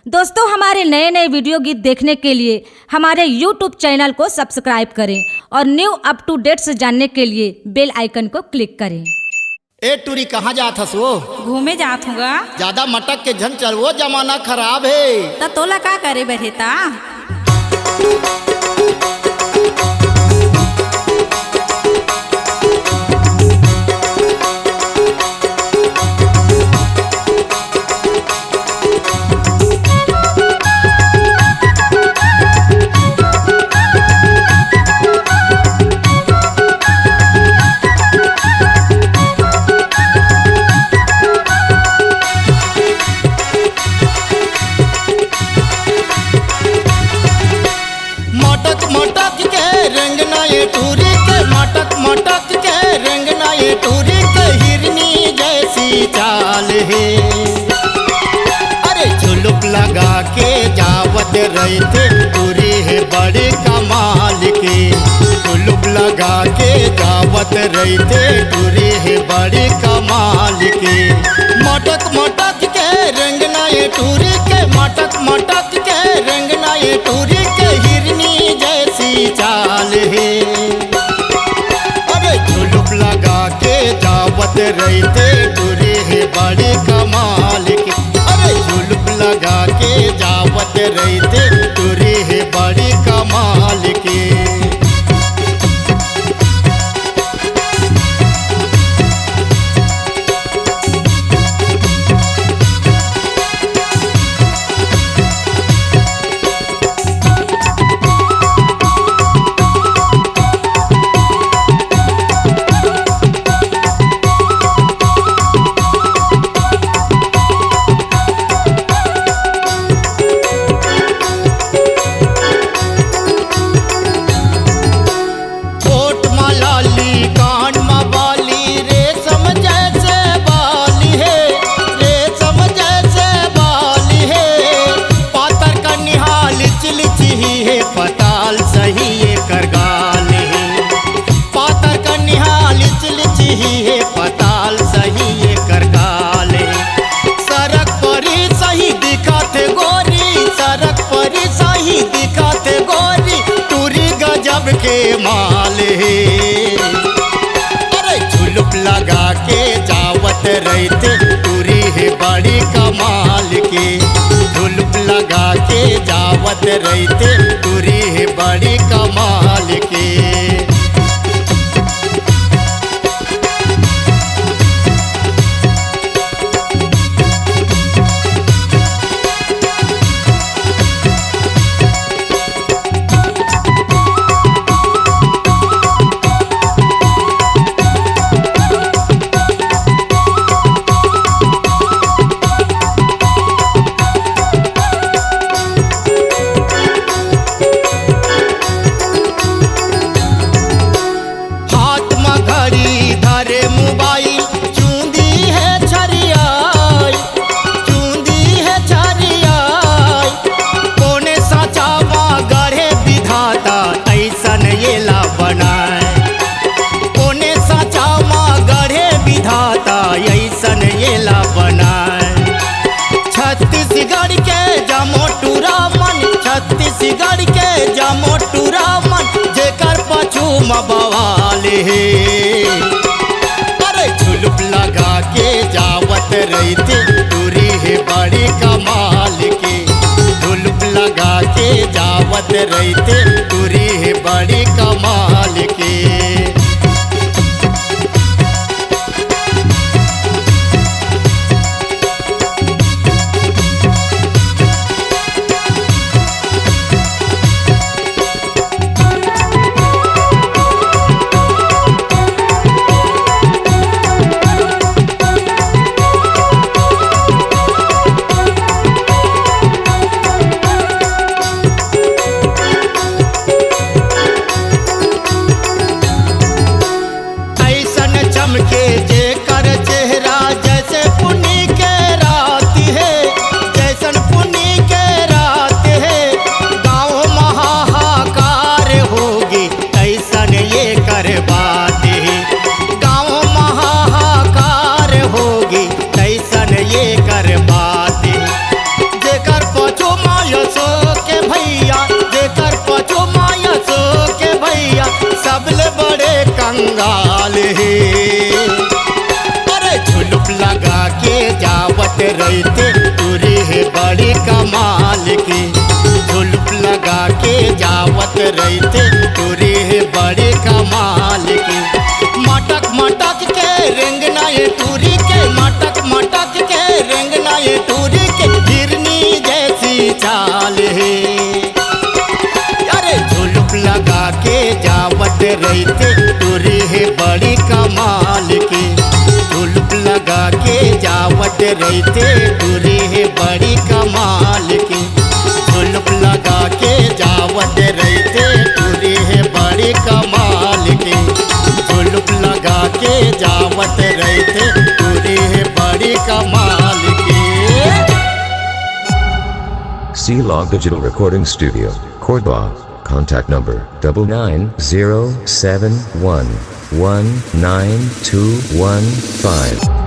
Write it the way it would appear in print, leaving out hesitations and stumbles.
दोस्तों, हमारे नए नए वीडियो गीत देखने के लिए हमारे YouTube चैनल को सब्सक्राइब करें और न्यू अप टू डेट्स जानने के लिए बेल आइकन को क्लिक करें। ए टूरी कहाँ जात हस वो? घूमे जात हूँगा। ज्यादा मटक के झन चल, वो जमाना खराब है। त तोला का करे बैठेता? मटक के रंगना ये टूरी के, मटक के रंगना ये टूरी के, हिरनी जैसी चाल है। अरे झुलुक लगा के जावत रहते, टूरी है बड़ी कमाल की। झुलुक लगा के जावत रहते, टूरी है बड़ी कमाल की। मटक के रंगना ये टूरी के, मटक के रंगना ये टूरी के, हिरनी जैसी चाल है। अरे झुलुक लगा के जावत रहते, टूरी है बड़ी कमाल की। अरे झुलुक लगा के जावत रहते, टूरी है बड़ी कमाल की। पताल सही ये करगाल है, पातर का निहाल चिलची है, पताल सही ये करगाल है। सड़क पर सही दिखाते गोरी, सड़क पर सही दिखाते गोरी, टूरी गजब के माल है। अरे झुलुक लगा के जावत रहते, टूरी है बड़ी कमाल की। झुलुक लगा के जावत रहते, टूरी है बड़ी कमाल की। छत्तीसगढ़ के जमोटूरा मन, छत्तीसगढ़ के जमोटूरा मन, जेकर पछू बवाल है। अरे झुलुक लगा के जावत रहते, टूरी है बड़ी कमाल की। झुलुक लगा के जावत रहते, टूरी है बड़ी कमाल की। रहते टूरी है बड़ी कमाल की। मटक मटक के रेंगना ये टूरी के, मटक मटक के रेंगना ये टूरी के, हिरनी जैसी चाल है। अरे झुलुप लगा के जावत रहते टूरी है बड़ी कमाल की। झुलुप लगा के जावत रहते टूरी है बड़ी कमाल की। झुलुप लगा के जावत रहते टूरी है बड़ी कमाल की। झुलुप लगा के जावत रहते टूरी है बड़ी कमाल की। C-Log Digital Recording Studio, Cordoba. Contact number 99071192115.